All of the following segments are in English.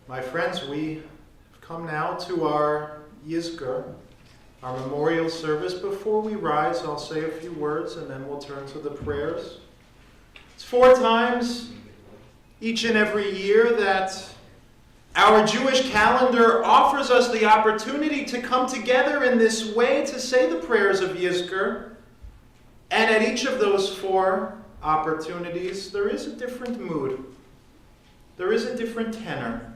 My friends, we have come now to our Yizkor, our memorial service. Before we rise, I'll say a few words and then we'll turn to the prayers. It's 4 times each and every year that our Jewish calendar offers us the opportunity to come together in this way to say the prayers of Yizkor. And at each of those 4 opportunities, there is a different mood. There is a different tenor.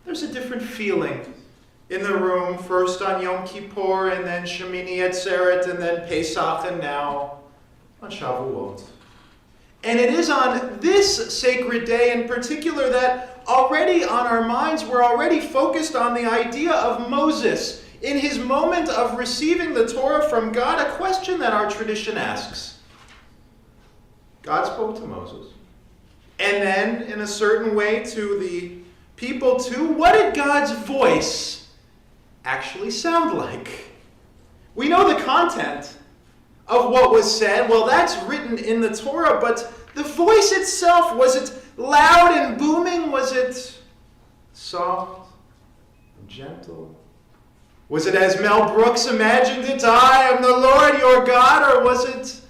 There's a different feeling in the room, first on Yom Kippur, and then Shemini Atzeret, and then Pesach, and now on Shavuot. And it is on this sacred day in particular that already on our minds, we're already focused on the idea of Moses in his moment of receiving the Torah from God, a question that our tradition asks. God spoke to Moses, and then in a certain way to the people too. What did God's voice actually sound like? We know the content of what was said. Well, that's written in the Torah, but the voice itself, was it loud and booming? Was it soft and gentle? Was it as Mel Brooks imagined it, I am the Lord your God? Or was it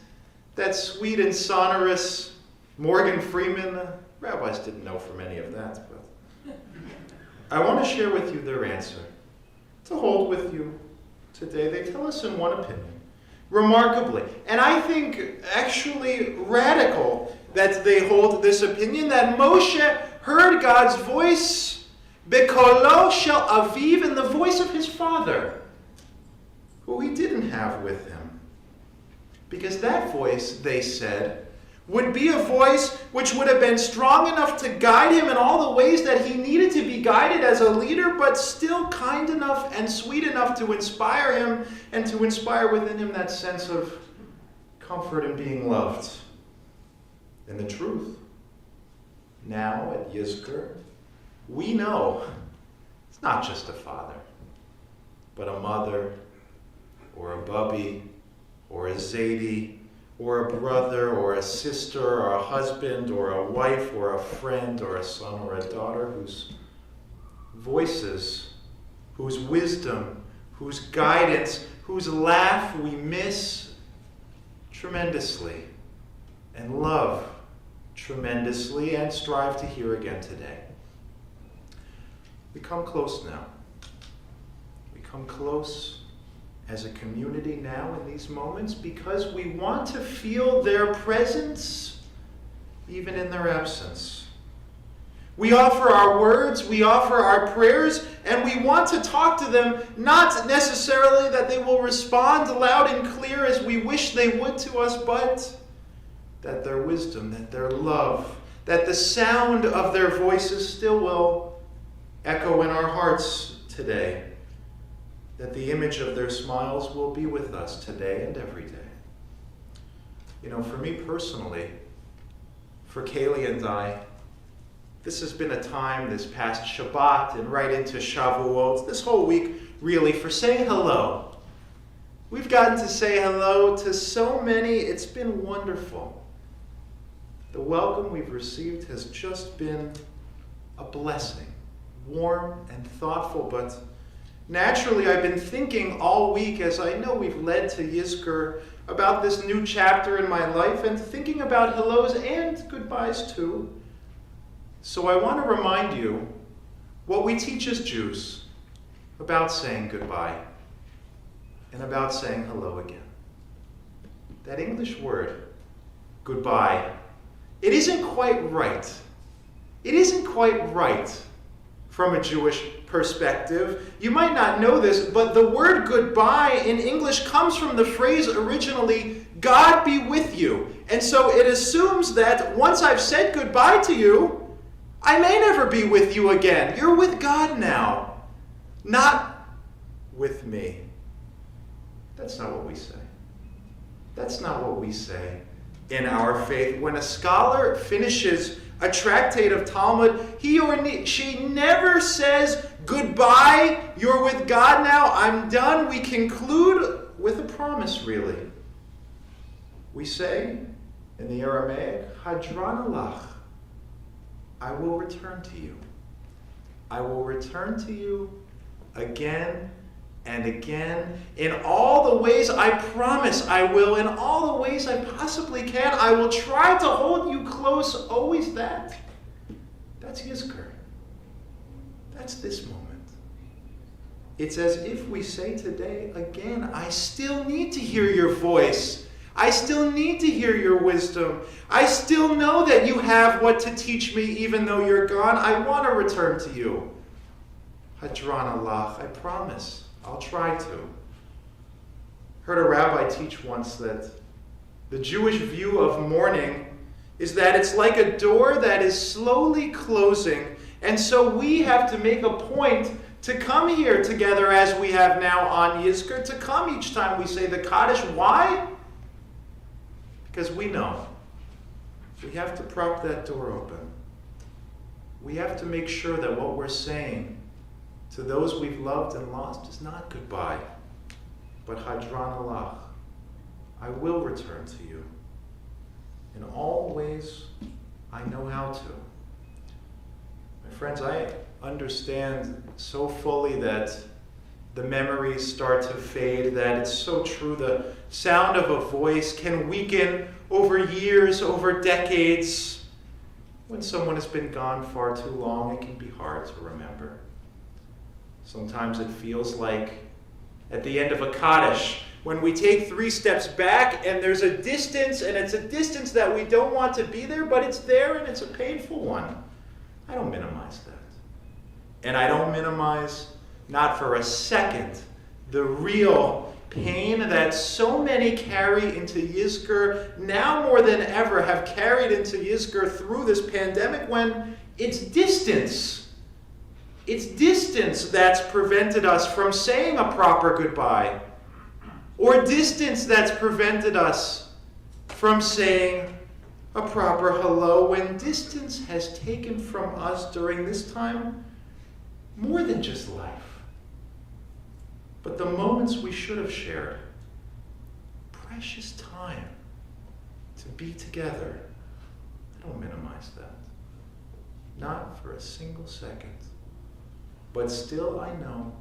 that sweet and sonorous Morgan Freeman? Rabbis didn't know from any of that, but I want to share with you their answer, to hold with you today. They tell us in one opinion, remarkably, and I think actually radical, that they hold this opinion, that Moshe heard God's voice, Bekolo shel Aviv, in the voice of his father, who he didn't have with him. Because that voice, they said, would be a voice which would have been strong enough to guide him in all the ways that he needed to be guided as a leader, but still kind enough and sweet enough to inspire him and to inspire within him that sense of comfort and being loved. And the truth, now at Yizkor, we know it's not just a father, but a mother, or a bubby, or a zaidi, or a brother, or a sister, or a husband, or a wife, or a friend, or a son, or a daughter, whose voices, whose wisdom, whose guidance, whose laugh we miss tremendously, and love tremendously, and strive to hear again today. We come close now. We come close as a community now in these moments because we want to feel their presence even in their absence. We offer our words, we offer our prayers, and we want to talk to them, not necessarily that they will respond loud and clear as we wish they would to us, but that their wisdom, that their love, that the sound of their voices still will echo in our hearts today. That the image of their smiles will be with us today and every day. You know, for me personally, for Kaylee and I, this has been a time this past Shabbat and right into Shavuot, this whole week really, for saying hello. We've gotten to say hello to so many. It's been wonderful. The welcome we've received has just been a blessing, warm and thoughtful, but naturally, I've been thinking all week, as I know we've led to Yizkor, about this new chapter in my life and thinking about hellos and goodbyes too. So I want to remind you what we teach as Jews about saying goodbye and about saying hello again. That English word, goodbye, it isn't quite right. It isn't quite right from a Jewish perspective. You might not know this, but the word goodbye in English comes from the phrase originally, God be with you. And so it assumes that once I've said goodbye to you, I may never be with you again. You're with God now, not with me. That's not what we say. That's not what we say in our faith. When a scholar finishes a tractate of Talmud, he or she never says, goodbye, you're with God now, I'm done. We conclude with a promise, really. We say, in the Aramaic, Hadran alach, I will return to you. I will return to you again and again. In all the ways I promise I will, in all the ways I possibly can, I will try to hold you close. Always that. That's Yizkor. That's this moment. It's as if we say today again, I still need to hear your voice. I still need to hear your wisdom. I still know that you have what to teach me even though you're gone. I want to return to you. Hadran Allah, I promise. I'll try to. Heard a rabbi teach once that the Jewish view of mourning is that it's like a door that is slowly closing, and so we have to make a point to come here together as we have now on Yizkor, to come each time we say the Kaddish. Why? Because we know we have to prop that door open. We have to make sure that what we're saying to those we've loved and lost is not goodbye, but Hadran Allah. I will return to you. In all ways I know how to. My friends, I understand so fully that the memories start to fade, that it's so true. The sound of a voice can weaken over years, over decades. When someone has been gone far too long, it can be hard to remember. Sometimes it feels like at the end of a Kaddish, when we take 3 steps back and there's a distance, and it's a distance that we don't want to be there, but it's there and it's a painful one. I don't minimize that. And I don't minimize, not for a second, the real pain that so many carry into Yizkor, now more than ever have carried into Yizkor through this pandemic, when it's distance. It's distance that's prevented us from saying a proper goodbye, or distance that's prevented us from saying a proper hello, when distance has taken from us during this time more than just life, but the moments we should have shared. Precious time to be together. I don't minimize that. Not for a single second. But still I know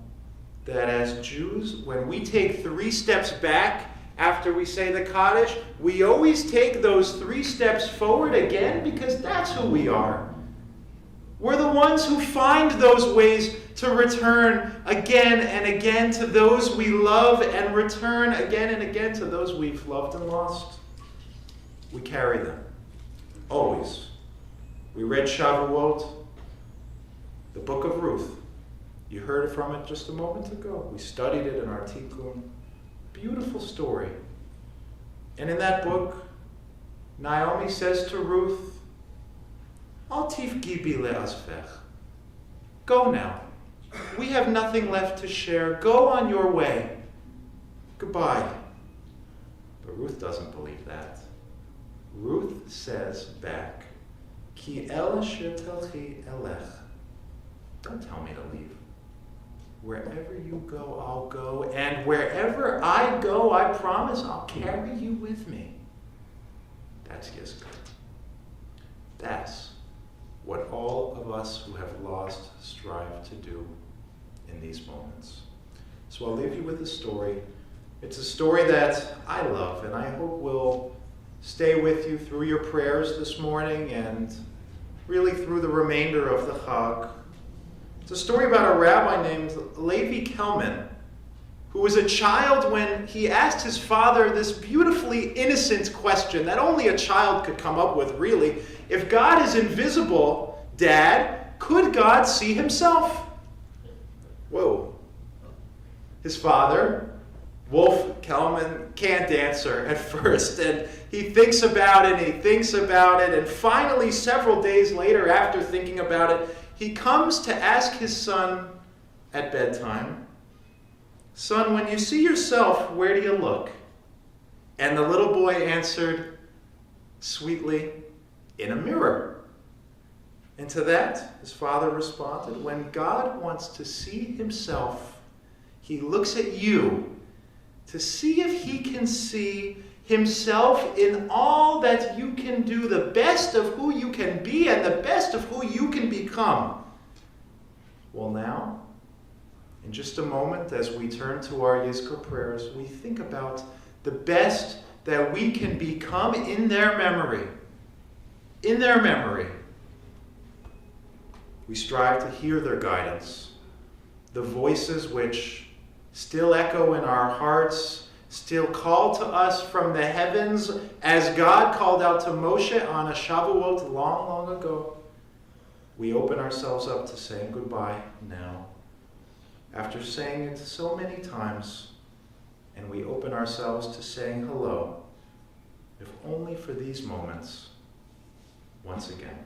that as Jews, when we take 3 steps back after we say the Kaddish, we always take those 3 steps forward again, because that's who we are. We're the ones who find those ways to return again and again to those we love, and return again and again to those we've loved and lost. We carry them, always. We read Shavuot, the book of Ruth. You heard from it just a moment ago. We studied it in our tikkun. Beautiful story. And in that book, Naomi says to Ruth, Al tifgi le'azvech. Go now. We have nothing left to share. Go on your way. Goodbye. But Ruth doesn't believe that. Ruth says back, Ki el asher telchi elech. Don't tell me to leave. Wherever you go, I'll go. And wherever I go, I promise I'll carry you with me. That's Yizkor. That's what all of us who have lost strive to do in these moments. So I'll leave you with a story. It's a story that I love, and I hope will stay with you through your prayers this morning and really through the remainder of the Chag. It's a story about a rabbi named Levi Kelman, who was a child when he asked his father this beautifully innocent question that only a child could come up with, really. If God is invisible, Dad, could God see himself? Whoa. His father, Wolf Kelman, can't answer at first, and he thinks about it, and finally, several days later, after thinking about it, he comes to ask his son at bedtime, Son, when you see yourself, where do you look? And the little boy answered sweetly, in a mirror. And to that, his father responded, when God wants to see himself, he looks at you to see if he can see himself in all that you can do, the best of who you can be and the best of who you can become. Well, now, in just a moment, as we turn to our Yiezka prayers, we think about the best that we can become in their memory. In their memory. We strive to hear their guidance, the voices which still echo in our hearts, still call to us from the heavens, as God called out to Moshe on a Shavuot long, long ago. We open ourselves up to saying goodbye now, after saying it so many times, and we open ourselves to saying hello, if only for these moments, once again.